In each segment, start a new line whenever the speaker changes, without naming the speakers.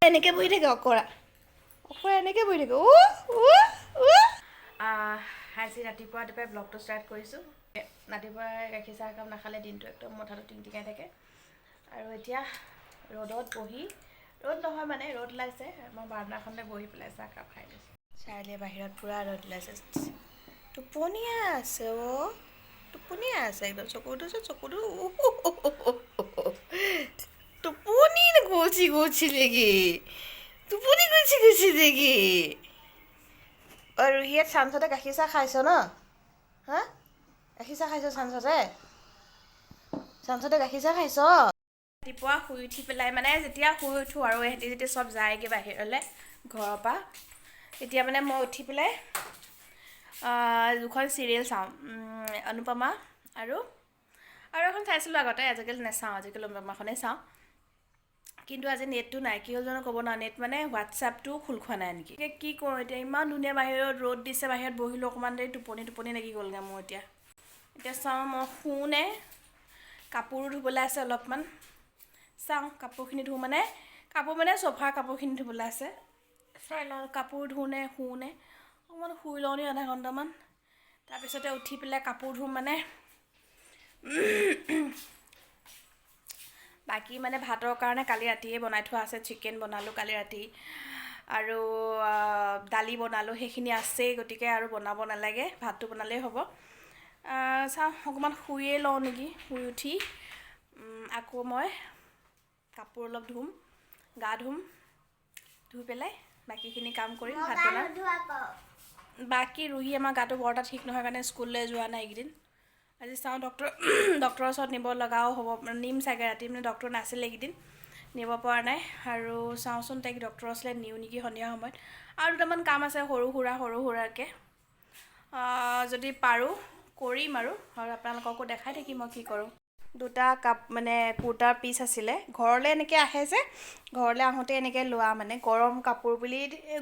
এনেকৈ বহি থাকে অকৰা এনেকৈ বহি থাকে আজি ৰাতিপুৱা ব্লগটো ষ্টাৰ্ট কৰিছোঁ। ৰাতিপুৱা গাখীৰ চাহ একাপ নাখালে দিনটো একদম মাথাটো টিংটিঙাই থাকে। আৰু এতিয়া ৰ'দত বহি ৰ'দ নহয় মানে ৰ'দ ওলাইছে, মই বাৰান্দাখনতে বহি পেলাই চাহ একাপ খাই লৈছোঁ। চাৰিআলিৰ বাহিৰত পূৰা ৰ'দ ওলাইছে, টোপনিয়াই আছে টোপনিয়াই আছে একদম। চকুটো টোপনি গুচি নেকি, টোপনি গুচি নেকি। ৰুহিয়ে চাঞ্চতে গাখীৰ চাহ খাইছ ন? হা গাখীৰ চাহ খাইছ চাঞ্চতে গাখীৰ চাহ খাইছ? ৰাতিপুৱা শুই উঠি পেলাই মানে যেতিয়া শুই উঠোঁ আৰু এহেঁতি যেতিয়া চব যায়গৈ বাহিৰলৈ ঘৰৰ পৰা, তেতিয়া মানে মই উঠি পেলাই দুখন চিৰিয়েল চাওঁ, অনুপমা আৰু এখন চাইছিলোঁ আগতে, আজিকালি নাচাওঁ, আজিকালি অনুপমাখনেই চাওঁ। কিন্তু আজি নেটটো নাই, কি হ'ল জানো ক'ব নোৱাৰো। নেট মানে হোৱাটছআপটোও খোল খোৱা নাই নেকি। কি কৰোঁ এতিয়া, ইমান ধুনীয়া বাহিৰত ৰ'দ দিছে, বাহিৰত বহিলোঁ অকণমান দেৰি, টোপনি লাগি গ'লগৈ মোৰ। এতিয়া চাওঁ মই শুওঁ নে, কাপোৰো ধুবলৈ আছে অলপমান, চাওঁ কাপোৰখিনি ধুওঁ মানে চফাৰ কাপোৰখিনি ধুবলৈ আছে। চাই লওঁ কাপোৰ ধুওঁ নে শুওঁ নে, অকণমান শুই লওঁ নি আধা ঘণ্টামান, তাৰপিছতে উঠি পেলাই কাপোৰ ধুম মানে। বাকী মানে ভাতৰ কাৰণে কালি ৰাতিয়ে বনাই থোৱা আছে, চিকেন বনালোঁ কালি ৰাতি আৰু দালি বনালোঁ, সেইখিনি আছেই, গতিকে আৰু বনাব নালাগে, ভাতটো বনালেই হ'ব। চাওঁ অকণমান শুইয়ে লওঁ নেকি। শুই উঠি আকৌ মই কাপোৰ অলপ ধুম, গা ধুম, ধুই পেলাই বাকীখিনি কাম কৰিম, ভাত বনাম। বাকী ৰুহি আমাৰ গাটো বৰ এটা ঠিক নহয় কাৰণে স্কুললৈ যোৱা নাই এইকেইদিন। আজি চাওঁ ডক্টৰৰ ওচৰত নিব লগাও হ'ব, নিম চাগে ৰাতি, মানে ডক্টৰ নাছিলে এইকেইদিন, নিব পৰা নাই। আৰু চাওঁচোন তাইক ডক্টৰৰ ওচৰলৈ নিওঁ নেকি সন্ধিয়া সময়ত। আৰু দুটামান কাম আছে সৰু সুৰাকৈ, যদি পাৰোঁ কৰিম আৰু আপোনালোককো দেখাই থাকিম মই কি কৰোঁ। দুটা মানে কুৰ্তাৰ পিচ আছিলে, ঘৰলৈ এনেকৈ আহে যে, ঘৰলৈ আহোঁতে এনেকৈ লোৱা, মানে গৰম কাপোৰ বুলি,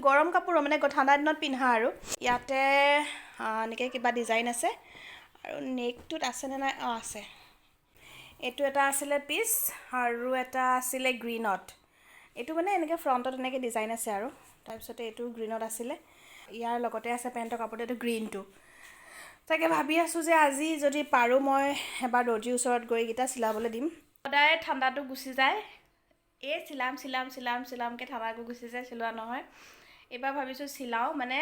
গৰম কাপোৰ মানে ঠাণ্ডা দিনত পিন্ধা আৰু। ইয়াতে এনেকৈ কিবা ডিজাইন আছে আৰু নেকটোত আছেনে নাই, আছে। এইটো এটা আছিলে পিচ আৰু এটা আছিলে গ্ৰীণত, এইটো মানে এনেকৈ ফ্ৰণ্টত এনেকৈ ডিজাইন আছে আৰু। তাৰপিছতে এইটো গ্ৰীণত আছিলে, ইয়াৰ লগতে আছে পেণ্টৰ কাপোৰটো, এইটো গ্ৰীণটো। তাকে ভাবি আছোঁ যে আজি যদি পাৰোঁ মই এবাৰ দৰ্জিৰ ওচৰত গৈ এইকেইটা চিলাবলৈ দিম। সদায় ঠাণ্ডাটো গুচি যায়, এই চিলামকৈ ঠাণ্ডাটো গুচি যায়, চিলোৱা নহয়। এইবাৰ ভাবিছোঁ চিলাওঁ, মানে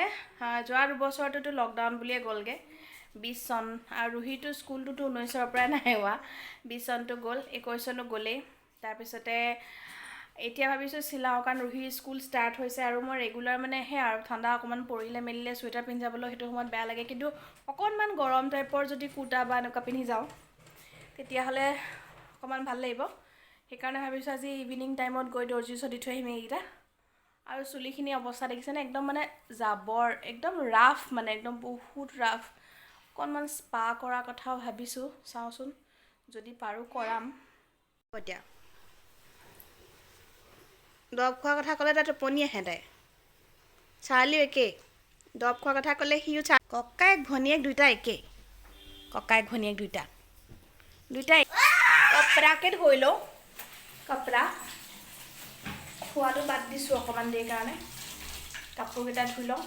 যোৱা দুবছৰটোতো লকডাউন বুলিয়ে গ'লগৈ, 20 চন, আৰু ৰুহিটো স্কুলটোতো 19ৰ পৰাই নাই হোৱা, 20 চনটো গ'ল, 21 চনো গ'লেই। তাৰপিছতে এতিয়া ভাবিছোঁ চিলাওঁ, কাৰণ ৰুহিৰ স্কুল ষ্টাৰ্ট হৈছে আৰু মই ৰেগুলাৰ মানে আৰু ঠাণ্ডা অকণমান পৰিলে মেলিলে চুৱেটাৰ পিন্ধি যাবলৈ সেইটো সময়ত বেয়া লাগে। কিন্তু অকণমান গৰম টাইপৰ যদি কুৰ্তা বা এনেকুৱা পিন্ধি যাওঁ তেতিয়াহ'লে অকণমান ভাল লাগিব। সেইকাৰণে ভাবিছোঁ আজি ইভিনিং টাইমত গৈ দৰ্জিৰ ওচৰত দি থৈ আহিম এইকেইটা। আৰু চুলিখিনি অৱস্থা দেখিছেনে, একদম মানে জাবৰ, একদম ৰাফ, মানে একদম বহুত ৰাফ। অকণমান স্পা কৰাৰ কথাও ভাবিছোঁ, চাওঁচোন যদি পাৰোঁ কৰাম। এতিয়া দৰৱ খোৱাৰ কথা ক'লে তাই টোপনি আহে, তাই চাৰ্লিও একেই, দৰৱ খোৱাৰ কথা ক'লে সিও ককায়েক ভনীয়েক দুইটা একেই, ককায়েক ভনীয়েক দুইটাই কপৰাকে ধৰি লওঁ, কপৰা খোৱাটো বাদ দিছোঁ অকণমান দেৰিৰ কাৰণে। কাপোৰকেইটা ধুই লওঁ,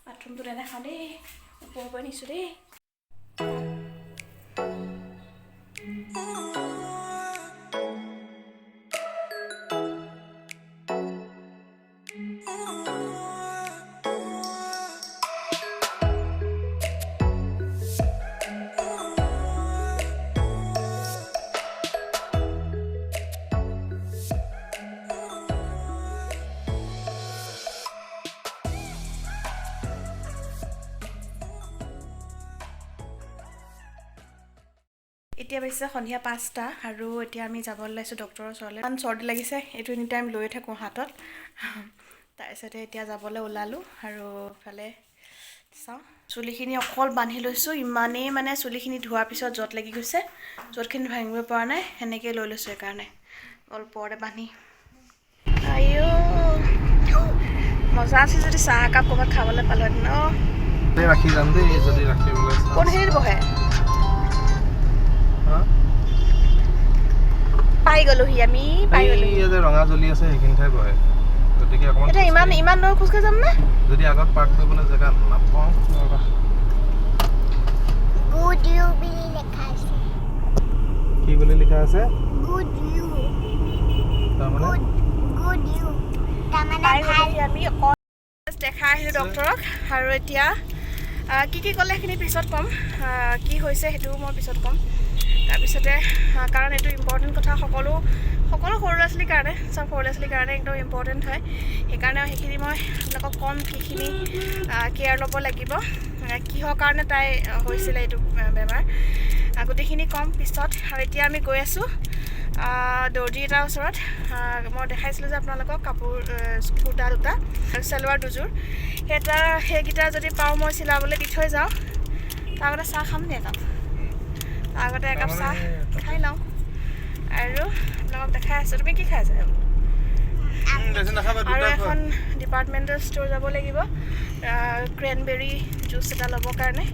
বাথৰুমটো নেদেখাওঁ দেই, ওপৰৰ নিছোঁ দেই। এতিয়া বাজিছে সন্ধিয়া 5টা আৰু এতিয়া আমি যাব ওলাইছোঁ ডক্টৰৰ ওচৰলৈ। ইমান চৰ্দি লাগিছে, এইটো এনি টাইম লৈ থাকোঁ হাতত। তাৰপিছতে এতিয়া যাবলৈ ওলালোঁ আৰু ইফালে চাওঁ, চুলিখিনি অকল বান্ধি লৈছোঁ, ইমানেই মানে চুলিখিনি ধোৱাৰ পিছত য'ত লাগি গৈছে, য'তখিনি ভাঙিব পৰা নাই, সেনেকৈ লৈ লৈছোঁ। সেইকাৰণে ওপৰতে বান্ধি, আইও মজা আছে। যদি চাহ একাপ ক'ৰবাত খাবলৈ পালোহেঁতেন।
ৰাখি যাম দেই, যদি ৰাখিবলৈ
কোনখিনিত বহে? পাই গ'লোহি আমি পাই গ'লোহি
এই যে ৰঙা জ্বলি আছে সেইখিনি ঠাই বহে গতিকে অকমান
এটা ইমান দূৰ খোজকাঢ়ি যাম নে
যদি আগত পাৰ্ক কৰিবলৈ জেগা নাপাওঁ
Good you বুলি লেখা আছে
কি বুলি লিখা আছে
Good you
তাৰমানে
Good you তাৰমানে
পাই
ভাল
গ'লোহি আমি দেখাই আহিলোঁ ডক্টৰক আৰু এতিয়া কি ক'লে সেইখিনি পিছত ক'ম কি হৈছে সেইটোও মই পিছত ক'ম তাৰপিছতে কাৰণ এইটো ইম্পৰ্টেণ্ট কথা সকলো সৰু ল'ৰা ছোৱালীৰ কাৰণে চব সৰু ল'ৰা ছোৱালীৰ কাৰণে একদম ইম্পৰ্টেণ্ট হয় সেইকাৰণে সেইখিনি মই আপোনালোকক ক'ম কিখিনি কেয়াৰ ল'ব লাগিব কিহৰ কাৰণে তাই হৈছিলে এইটো বেমাৰ গোটেইখিনি ক'ম পিছত আৰু এতিয়া আমি গৈ আছোঁ দৰ্জি এটাৰ ওচৰত মই দেখাইছিলোঁ যে আপোনালোকক কাপোৰ কুৰ্তা দুটা আৰু চেলোৱাৰ দুযোৰ সেইকেইটা যদি পাওঁ মই চিলাবলৈ দি থৈ যাওঁ তাৰ আগতে চাহ খাম নে একাপ তাৰ আগতে একাপ চাহ খাই লওঁ আৰু আপোনালোকক দেখাই আছোঁ তুমি কি খাই আছা আৰু এখন ডিপাৰ্টমেণ্টেল ষ্ট'ৰ যাব লাগিব ক্ৰেনবেৰী জুচ এটা ল'বৰ কাৰণে